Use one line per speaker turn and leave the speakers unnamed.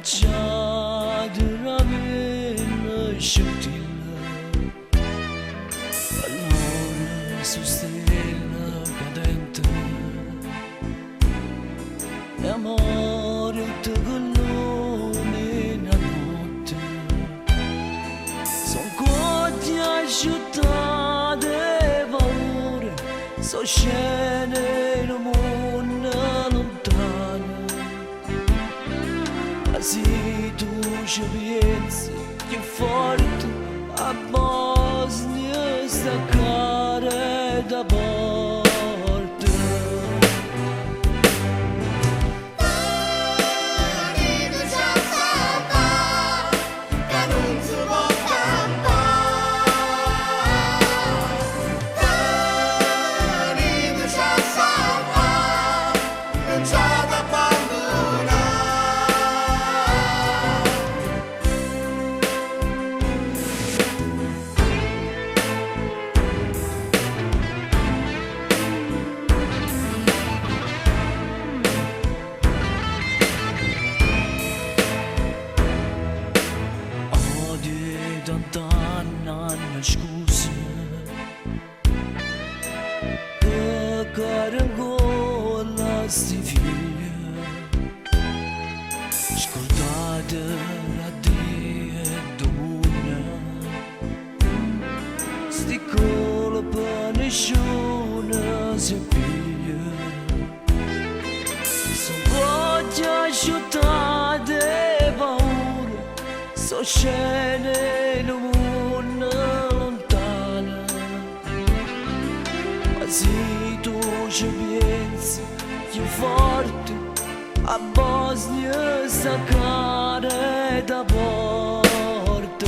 Ciadra mea șutilă, allora sostella cadente, l'amore te collone la notte, son cotti asciuttate paure, so scene in un mondo lontano. Se tu ci pensi che forte a Bosnia staccare da porta.
Ridu già salva, che non si può campare. Ridu già salva, non c'è da abbandonare.
Tantannan scuse e carangola sti figlia scordate la die duna sti colpa nessuna si piglia son voci asciuttate paure so scene in un mondo lontano, ma se tu ci pensi più forte a Bosnia staccare da porta.